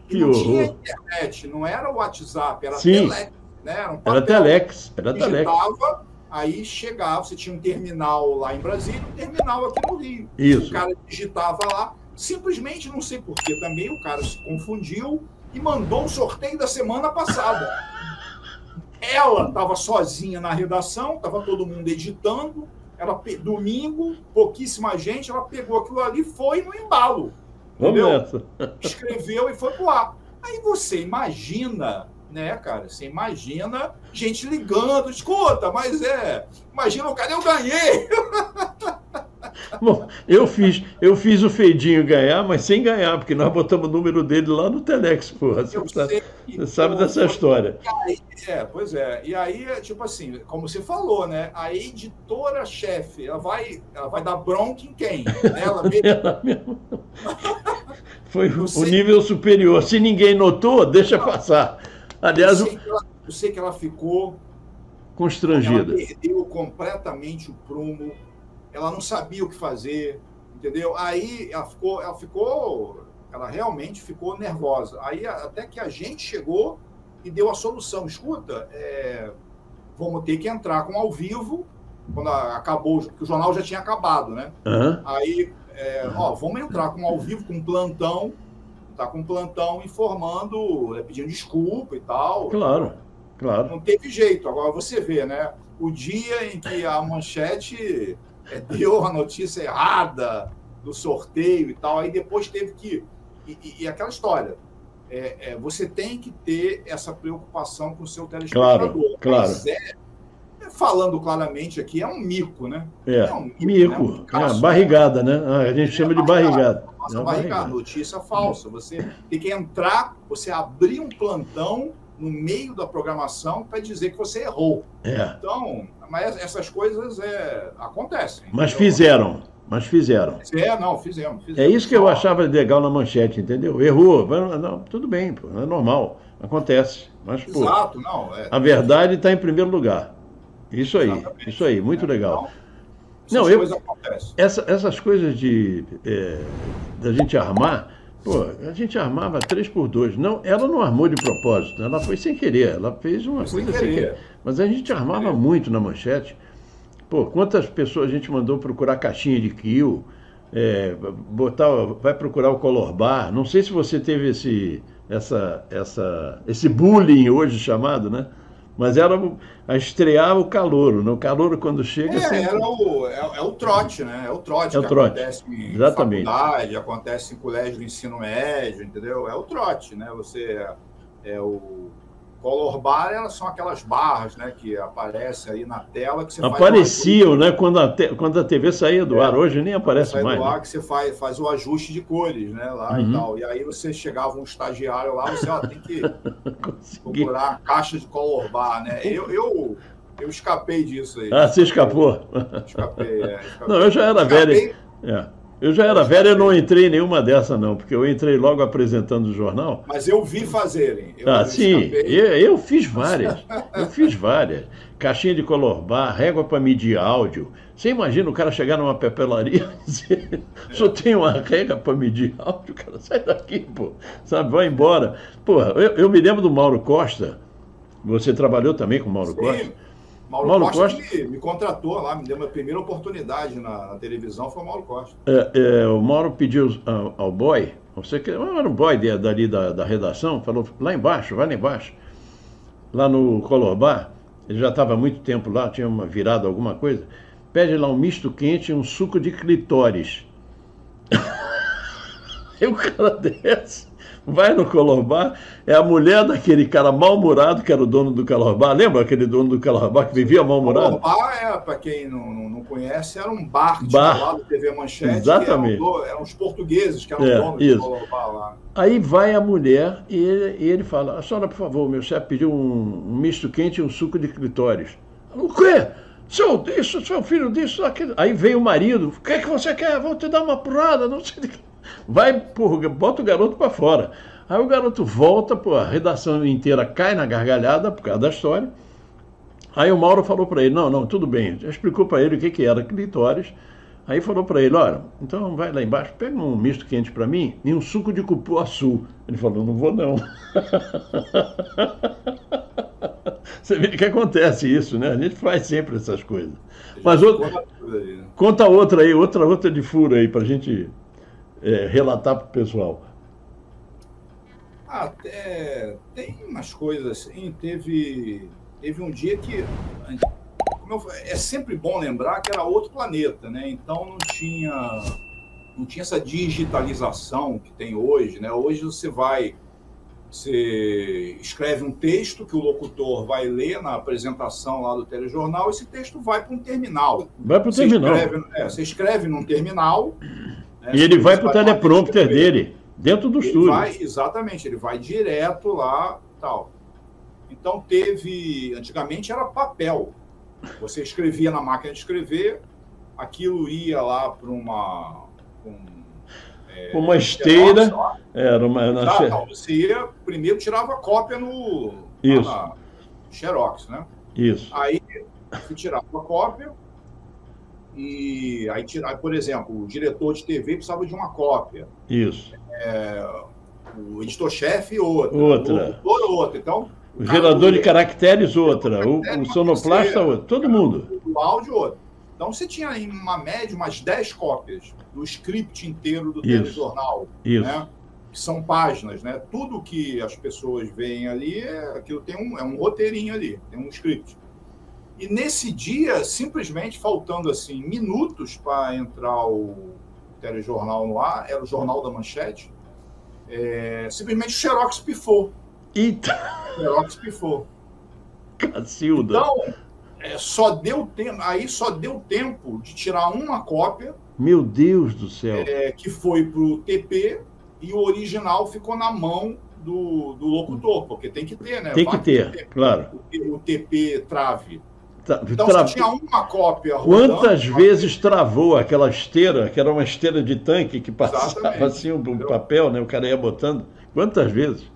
E não tinha internet, não era o WhatsApp, era Telex. Né? Era Telex. Digitava, aí chegava, você tinha um terminal lá em Brasília, um terminal aqui no Rio. Isso. O cara digitava lá, simplesmente, não sei porquê também, o cara se confundiu e mandou o sorteio da semana passada. Ela estava sozinha na redação, estava todo mundo editando, domingo, pouquíssima gente, ela pegou aquilo ali, foi no embalo. Entendeu? Escreveu e foi pro ar. Aí você imagina, né, cara? Você imagina gente ligando, escuta, mas imagina, cara, eu ganhei! Bom, eu fiz o Feidinho ganhar, mas sem ganhar, porque nós botamos o número dele lá no Telex, porra. Você sabe dessa história. Pois é. E aí, tipo assim, como você falou, né? A editora-chefe, ela vai dar bronca em quem? Ela mesmo. Foi o nível superior. Se ninguém notou, deixa passar. Aliás, eu sei que ela ficou constrangida. Ela perdeu completamente o prumo. Ela não sabia o que fazer, entendeu? Aí ela realmente ficou nervosa. Aí até que a gente chegou e deu a solução. Escuta, vamos ter que entrar com ao vivo, quando acabou, porque o jornal já tinha acabado, né? Aí, vamos entrar com ao vivo, com plantão, tá com plantão informando, pedindo desculpa e tal. Claro. Não teve jeito. Agora você vê, né? O dia em que a Manchete deu a notícia errada do sorteio e tal, aí depois teve que... E aquela história, você tem que ter essa preocupação com o seu telespectador. Claro. Mas falando claramente aqui, é um mico, né? Um mico. Né? Barrigada, né? A gente chama de barrigada. Barrigada, notícia falsa. Você tem que entrar, você abrir um plantão no meio da programação para dizer que você errou. Então, mas essas coisas acontecem. Mas fizeram. Fizemos. É isso que eu achava legal na Manchete, entendeu? Errou. Não, tudo bem, pô, é normal. Acontece. Mas, pô, exato, não. A verdade está em primeiro lugar. Isso aí, muito legal. Então, coisas acontecem. Essas coisas da gente armar, pô, a gente armava 3x2. Não, ela não armou de propósito, ela foi sem querer, ela fez uma coisa sem querer. Mas a gente armava muito na Manchete. Pô, quantas pessoas a gente mandou procurar caixinha de kill, vai procurar o Color Bar. Não sei se você teve esse bullying hoje chamado, né? Mas estreava o calouro, né? O calouro quando chega... É o trote, né? É o trote que acontece em faculdade, acontece em colégio de ensino médio, entendeu? É o trote, né? Color bar, elas são aquelas barras, né, que aparecem aí na tela que você apareciam, né, quando a TV saía do ar. Hoje nem aparece sai mais. Do ar, né? que você faz o ajuste de cores, né, lá e tal. E aí você chegava um estagiário lá, você tem que procurar a caixa de color bar, né? Eu escapei disso aí. Ah, você escapou? Escapei. Não, eu já era velho. Eu já era velho e não entrei em nenhuma dessa, não, porque eu entrei logo apresentando o jornal. Mas eu vi fazerem. Sim, eu fiz várias. Eu fiz várias. Caixinha de color bar, régua para medir áudio. Você imagina o cara chegar numa papelaria e dizer: só tem uma régua para medir áudio, cara, sai daqui, pô. Sabe, vai embora. Pô, eu me lembro do Mauro Costa. Você trabalhou também com o Mauro Costa? Mauro Costa me contratou lá, me deu uma primeira oportunidade na televisão, foi o Mauro Costa. O Mauro pediu ao boy, você que era um boy dali da redação, falou: lá embaixo, vai lá embaixo, lá no Color Bar, ele já estava há muito tempo lá, tinha virado alguma coisa, pede lá um misto quente e um suco de clitóris. E o cara desce, vai no Color Bar, é a mulher daquele cara mal-humorado que era o dono do Color Bar. Lembra aquele dono do Color Bar que vivia mal-humorado? O Color Bar, para quem não conhece, era um bar que tinha lá do TV Manchete. Exatamente. Eram os portugueses que eram donos do Color Bar lá. Aí vai a mulher e ele fala: a senhora, por favor, meu chefe pediu um misto quente e um suco de clitóris. O quê? Seu filho disso, aquilo. Aí vem o marido: o que é que você quer? Vou te dar uma porrada, não sei de que. Vai, porra, bota o garoto para fora. Aí o garoto volta, pô, a redação inteira cai na gargalhada por causa da história. Aí o Mauro falou para ele: não, tudo bem. Já explicou para ele o que era clitóris. Aí falou para ele: olha, então vai lá embaixo, pega um misto quente para mim e um suco de cupuaçu. Ele falou: não vou não. Você vê que acontece isso, né? A gente faz sempre essas coisas. Mas conta outra aí, outra de furo aí, para a gente relatar para o pessoal. Tem umas coisas assim, teve um dia que é sempre bom lembrar que era outro planeta, né? Então não tinha essa digitalização que tem hoje, né? Hoje você escreve um texto que o locutor vai ler na apresentação lá do telejornal, esse texto vai para um terminal. Vai para o terminal. Você escreve num terminal. E ele vai para o teleprompter dele, dentro do estúdio. Exatamente, ele vai direto lá, tal. Então antigamente era papel. Você escrevia na máquina de escrever, aquilo ia lá para uma esteira. Você primeiro tirava a cópia na Xerox, né? Isso. Aí você tirava a cópia e aí por exemplo, o diretor de TV precisava de uma cópia. Isso. O editor-chefe outra. O locutor outra. Então, o gerador de caracteres outra, o sonoplasta outra, todo mundo. O áudio outro. Então você tinha em uma média umas 10 cópias do script inteiro do telejornal, né? Que são páginas, né? Tudo que as pessoas veem ali aquilo tem um roteirinho ali, tem um script. E nesse dia, simplesmente faltando assim minutos para entrar o telejornal no ar, era o Jornal da Manchete, simplesmente o Xerox pifou. Eita! O Xerox pifou. Cacilda. Então, só deu tempo de tirar uma cópia. Meu Deus do céu. Que foi para o TP e o original ficou na mão do locutor, porque tem que ter, né? Tem que ter, claro. O TP trave. Então, você tinha uma cópia rodando. Quantas vezes travou aquela esteira, que era uma esteira de tanque que passava assim o papel, né? O cara ia botando. Quantas vezes?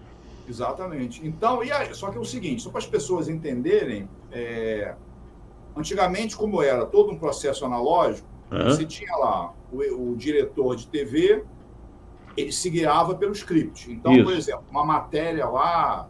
Exatamente. Então, só que é o seguinte, só para as pessoas entenderem, antigamente, como era todo um processo analógico, você tinha lá o diretor de TV, ele se guiava pelo script. Então, por exemplo, uma matéria lá,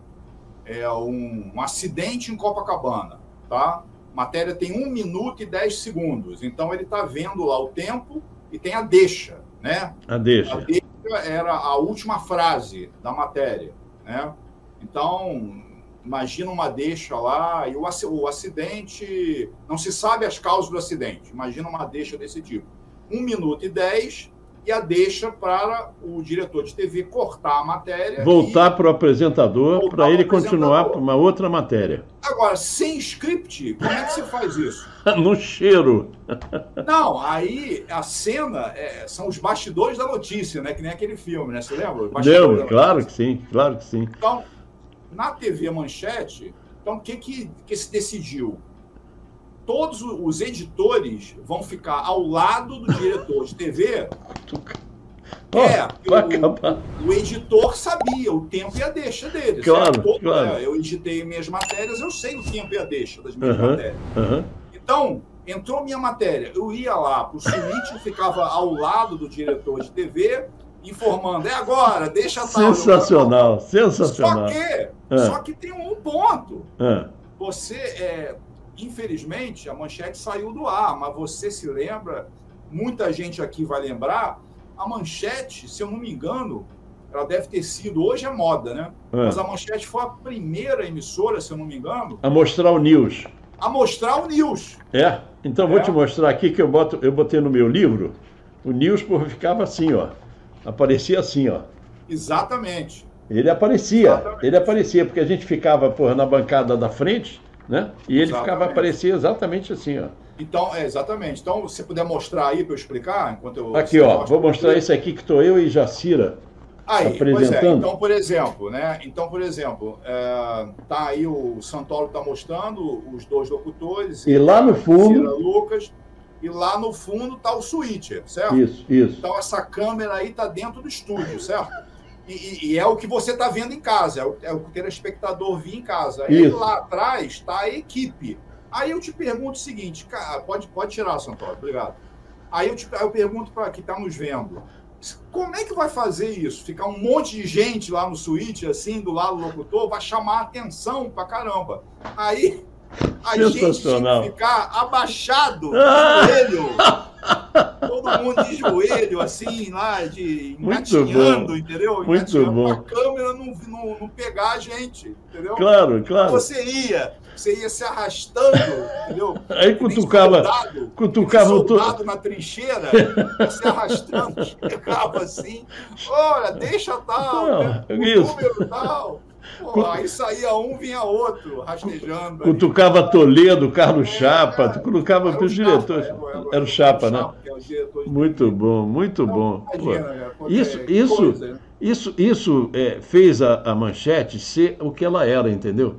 um acidente em Copacabana, tá? Matéria tem 1 minuto e 10 segundos. Então, ele está vendo lá o tempo e tem a deixa, né? A deixa. A deixa era a última frase da matéria, né? Então, imagina uma deixa lá e o acidente... Não se sabe as causas do acidente. Imagina uma deixa desse tipo. 1 minuto e 10 e a deixa para o diretor de TV cortar a matéria. Voltar para o apresentador, para ele continuar para uma outra matéria. Agora, sem script, como é que você faz isso? No cheiro. Não, aí a cena são os bastidores da notícia, né? Que nem aquele filme, né? Você lembra? Lembro, claro que sim, claro que sim. Então, na TV Manchete, então, o que se decidiu? Todos os editores vão ficar ao lado do diretor de TV. O editor sabia o tempo e a deixa dele. Claro, claro. Eu editei minhas matérias, eu sei o tempo e a deixa das minhas matérias. Então, entrou minha matéria, eu ia lá para o suíte, ficava ao lado do diretor de TV, informando, agora, deixa tal. Sensacional, sensacional. Só que tem um ponto. Você, infelizmente, a Manchete saiu do ar, mas você se lembra, muita gente aqui vai lembrar, a Manchete, se eu não me engano, ela deve ter sido, hoje é moda, né? Mas a Manchete foi a primeira emissora, se eu não me engano, a mostrar o news. Então vou te mostrar aqui que eu botei no meu livro, o news ficava assim, ó. Aparecia assim, ó. Exatamente. Ele aparecia, porque a gente ficava na bancada da frente, né? E ele aparecia exatamente assim, ó. Então, exatamente. Então, se você puder mostrar aí para eu explicar, enquanto eu... Aqui, ó, vou mostrar isso aqui que estou eu e Jacira apresentando. Então, por exemplo, tá aí o Santoro está mostrando os dois locutores. E lá no fundo... Lucas, e lá no fundo está o switcher, certo? Isso. Então, essa câmera aí está dentro do estúdio, certo? E é o que você está vendo em casa, é o que o telespectador vê em casa. E lá atrás está a equipe. Aí eu te pergunto o seguinte, cara, pode tirar, Santoro, obrigado. Aí eu pergunto para quem está nos vendo, como é que vai fazer isso? Ficar um monte de gente lá no suíte, assim, do lado do locutor, vai chamar atenção pra caramba. Aí a gente tem que ficar abaixado, de joelho, todo mundo de joelho, assim, lá, engatinhando, entendeu? Muito bom. Pra câmera não pegar a gente, entendeu? Claro. Você ia se arrastando, entendeu? Aí cutucava soldado na trincheira, se arrastando, chegava assim, olha, deixa tal, o número tal. Aí saía um, vinha outro, rastejando. Cutucava Toledo, Carlos Chapa, tu colocava para os diretores. Era o Chapa, né? Muito bom, muito bom. Isso fez a Manchete ser o que ela era, entendeu?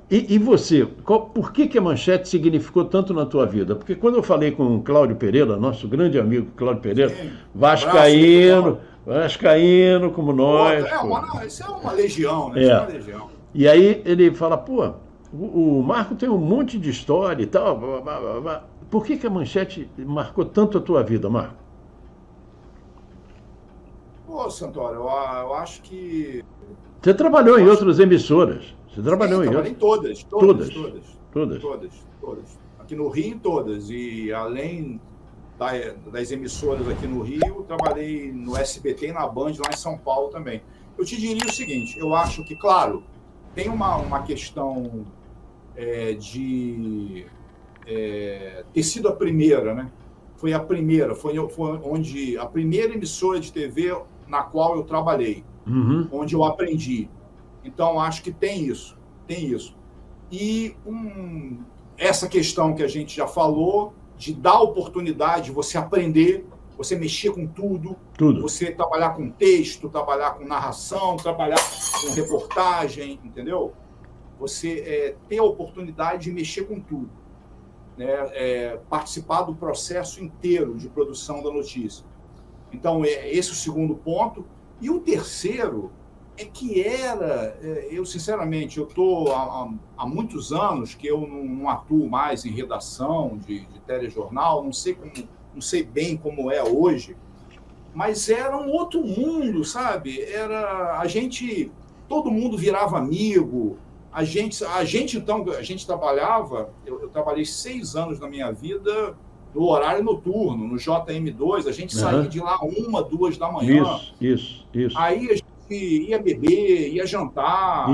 E você, por que a Manchete significou tanto na tua vida? Porque quando eu falei com o Cláudio Pereira, nosso grande amigo Cláudio Pereira, vascaíno como nós. Isso é uma legião, né? Isso é uma legião. E aí ele fala, o Marco tem um monte de história e tal. Por que a Manchete marcou tanto a tua vida, Marco? Santoro, eu acho que... Você trabalhou em outras emissoras. Você trabalhou em todas. Aqui no Rio, todas. E além das emissoras aqui no Rio, trabalhei no SBT e na Band, lá em São Paulo também. Eu te diria o seguinte, eu acho que, claro, tem uma questão de ter sido a primeira, né? Foi a primeira, foi onde a primeira emissora de TV na qual eu trabalhei, onde eu aprendi. Então, acho que tem isso. E essa questão que a gente já falou, de dar oportunidade de você aprender, você mexer com tudo, você trabalhar com texto, trabalhar com narração, trabalhar com reportagem, entendeu? Você ter a oportunidade de mexer com tudo, né? Participar do processo inteiro de produção da notícia. Então, esse é o segundo ponto. E o terceiro... que eu sinceramente, eu estou há muitos anos que eu não atuo mais em redação de telejornal, não sei bem como é hoje, mas era um outro mundo, sabe? Todo mundo virava amigo, a gente trabalhava, eu trabalhei 6 anos na minha vida no horário noturno, no JM2, a gente saía de lá 1, 2 da manhã. Isso. Aí a gente ia beber, ia jantar,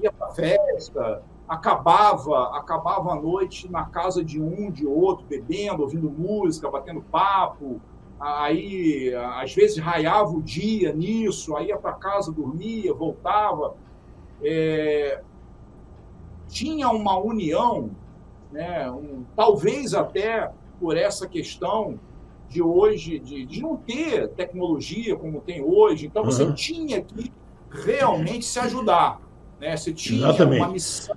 ia para festa, acabava a noite na casa de um, de outro, bebendo, ouvindo música, batendo papo, aí às vezes raiava o dia nisso, aí ia para casa, dormia, voltava. Tinha uma união, né, talvez até por essa questão de hoje, de não ter tecnologia como tem hoje, então você tinha que realmente se ajudar, né? Você tinha uma missão,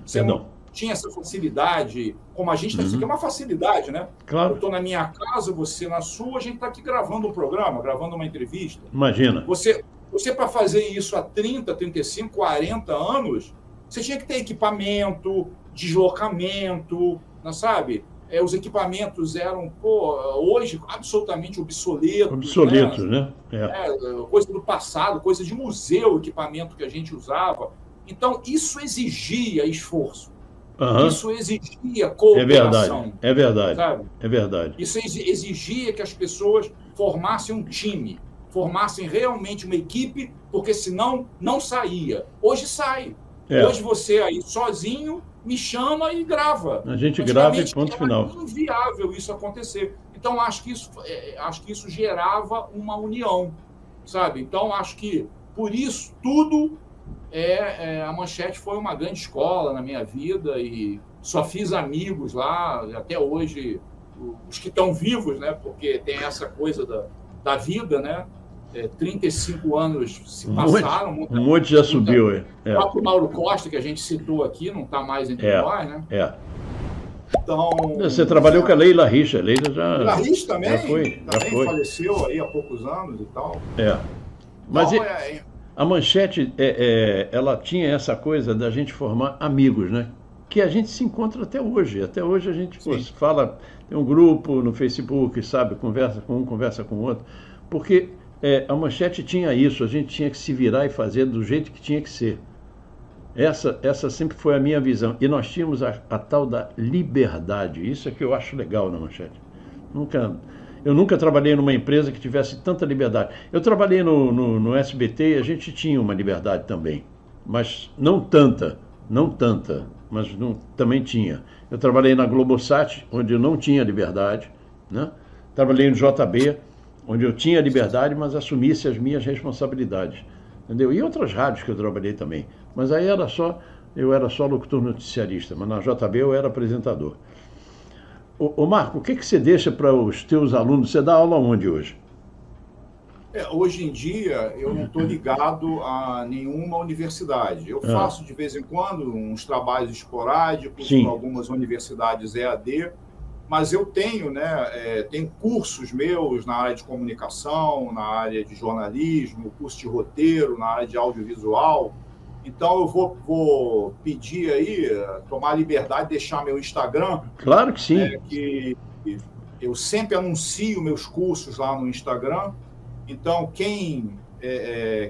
você não tinha essa facilidade, como a gente está, isso aqui é uma facilidade, né? Claro. Eu estou na minha casa, você na sua, a gente está aqui gravando um programa, gravando uma entrevista. Imagina. Você para fazer isso há 30, 35, 40 anos, você tinha que ter equipamento, deslocamento, não sabe? Os equipamentos eram, hoje, absolutamente obsoletos. Obsoletos, né? Coisa do passado, coisa de museu, equipamento que a gente usava. Então, isso exigia esforço. Isso exigia cooperação. É verdade, sabe? É verdade. Isso exigia que as pessoas formassem um time, formassem realmente uma equipe, porque senão não saía. Hoje sai. Hoje você aí sozinho me chama e grava. A gente grava e ponto final. É inviável isso acontecer. Então, acho que isso gerava uma união, sabe? Então, acho que, por isso, tudo, a Manchete foi uma grande escola na minha vida e só fiz amigos lá, até hoje, os que estão vivos, né? Porque tem essa coisa da vida, né? 35 anos se passaram. Um monte já subiu. O próprio Mauro Costa, que a gente citou aqui, não está mais entre nós, né? Então, você trabalhou com a Leila Richa. A Leila já... Leila Richa também? Já foi. Faleceu aí há poucos anos e tal. Mas então, a Manchete, ela tinha essa coisa da gente formar amigos, né? Que a gente se encontra até hoje. Até hoje a gente fala, tem um grupo no Facebook, sabe? Conversa com um, conversa com o outro. Porque... a Manchete tinha isso, a gente tinha que se virar e fazer do jeito que tinha que ser. Essa sempre foi a minha visão. E nós tínhamos a tal da liberdade. Isso é que eu acho legal na Manchete. Eu nunca trabalhei numa empresa que tivesse tanta liberdade. Eu trabalhei no SBT e a gente tinha uma liberdade também. Mas não tanta, mas também tinha. Eu trabalhei na Globosat, onde eu não tinha liberdade, né? Trabalhei no JB, onde eu tinha liberdade, mas assumisse as minhas responsabilidades, entendeu? E outras rádios que eu trabalhei também. Mas aí eu era só locutor noticiarista, mas na JB eu era apresentador. Ô Marco, o que você deixa para os teus alunos? Você dá aula onde hoje? Hoje em dia, eu não estou ligado a nenhuma universidade. Eu faço, de vez em quando, uns trabalhos esporádicos com algumas universidades EAD, mas eu tenho, tenho cursos meus na área de comunicação, na área de jornalismo, curso de roteiro, na área de audiovisual. Então, eu vou pedir aí, tomar a liberdade de deixar meu Instagram. Claro que sim. Que eu sempre anuncio meus cursos lá no Instagram. Então, quem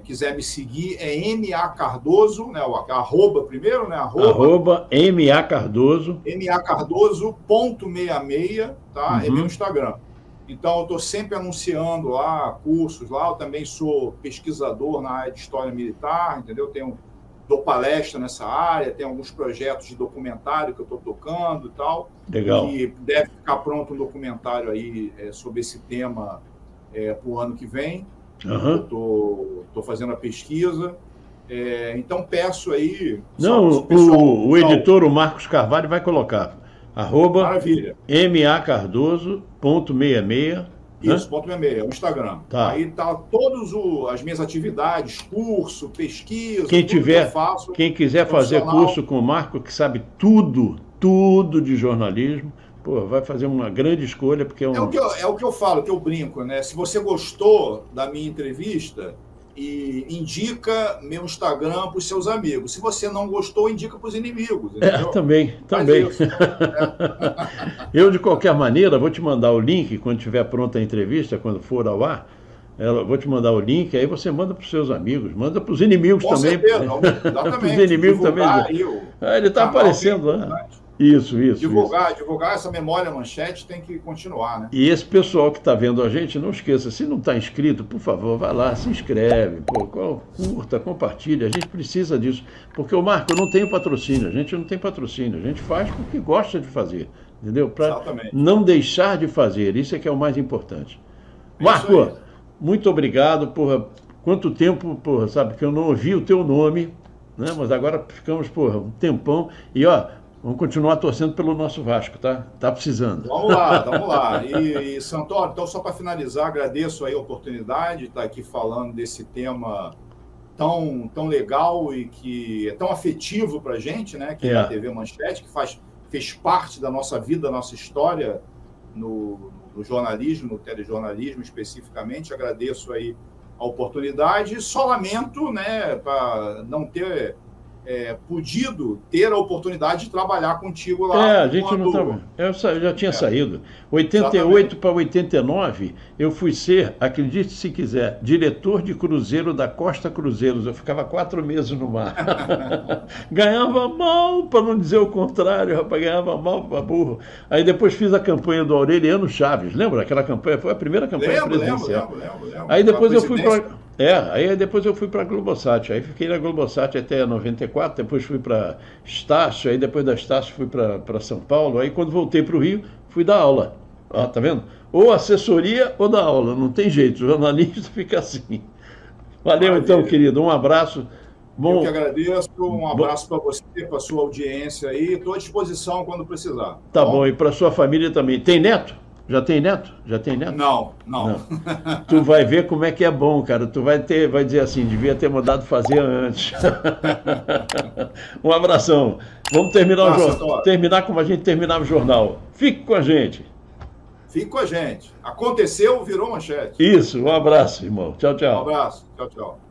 quiser me seguir é MA Cardoso, né? Arroba primeiro, né? Arroba MA Cardoso. MA Cardoso.66, tá? É meu Instagram. Então, eu estou sempre anunciando lá cursos lá. Eu também sou pesquisador na área de história militar, entendeu? Dou palestra nessa área, tem alguns projetos de documentário que eu estou tocando e tal. Legal. E deve ficar pronto um documentário aí sobre esse tema para o ano que vem. Eu estou fazendo a pesquisa. Então, peço aí... o editor, o Marcos Carvalho, vai colocar. Arroba Maravilha. MA Cardoso.66. Isso, .66, o Instagram. Tá. Aí tá todas as minhas atividades, curso, pesquisa, quem tudo que eu faço. Quem quiser fazer curso com o Marco, que sabe tudo de jornalismo, vai fazer uma grande escolha, porque é o que eu falo, que eu brinco, né? Se você gostou da minha entrevista, indica meu Instagram para os seus amigos. Se você não gostou, indica para os inimigos. Também. Eu, de qualquer maneira, vou te mandar o link, quando estiver pronta a entrevista, quando for ao ar, vou te mandar o link, aí você manda para os seus amigos, manda para os inimigos também. Exatamente. Para os inimigos também. Ele está aparecendo lá. Isso. Divulgar essa memória Manchete tem que continuar, né? E esse pessoal que está vendo a gente, não esqueça, se não está inscrito, por favor, vai lá, se inscreve, curta, compartilha, a gente precisa disso. Porque o Marco, eu não tenho patrocínio, a gente não tem patrocínio, a gente faz porque gosta de fazer, entendeu? Para Exatamente. não deixar de fazer, isso é que é o mais importante. É Marco, isso aí. muito obrigado, porra, quanto tempo, porra, sabe, que eu não ouvi o teu nome, né? Mas agora ficamos, porra, um tempão, e ó, vamos continuar torcendo pelo nosso Vasco, tá? Tá precisando. Vamos lá, vamos lá. E Santoro, então só para finalizar, agradeço aí a oportunidade de estar aqui falando desse tema tão legal e que é tão afetivo para a gente, né? Que é a TV Manchete, que fez parte da nossa vida, da nossa história no jornalismo, no telejornalismo especificamente. Agradeço aí a oportunidade. Só lamento, né, para não ter podido ter a oportunidade de trabalhar contigo lá. A gente não estava. Eu já tinha saído. 88 para 89, eu fui ser, acredite se quiser, diretor de cruzeiro da Costa Cruzeiros. Eu ficava 4 meses no mar. Ganhava mal, para não dizer o contrário, rapaz, ganhava mal para burro. Aí depois fiz a campanha do Aureliano Chaves. Lembra aquela campanha? Foi a primeira campanha presidencial. Lembro. Aí depois eu fui para. Aí depois eu fui para a Globosat, aí fiquei na Globosat até 94, depois fui para Estácio, aí depois da Estácio fui para São Paulo, aí quando voltei para o Rio, fui dar aula. Ó, tá vendo? Ou assessoria ou dar aula, não tem jeito, o jornalista fica assim. Valeu então, querido, um abraço. Bom, eu que agradeço, um abraço para você, para a sua audiência aí, estou à disposição quando precisar. Tá bom, e para sua família também. Tem neto? Já tem neto? Já tem neto? Não. Tu vai ver como é que é bom, cara. Tu vai dizer assim, devia ter mandado fazer antes. Um abração. Vamos terminar como a gente terminava o jornal. Fique com a gente. Fique com a gente. Aconteceu, virou manchete. Isso, um abraço, irmão. Tchau, tchau. Um abraço. Tchau, tchau.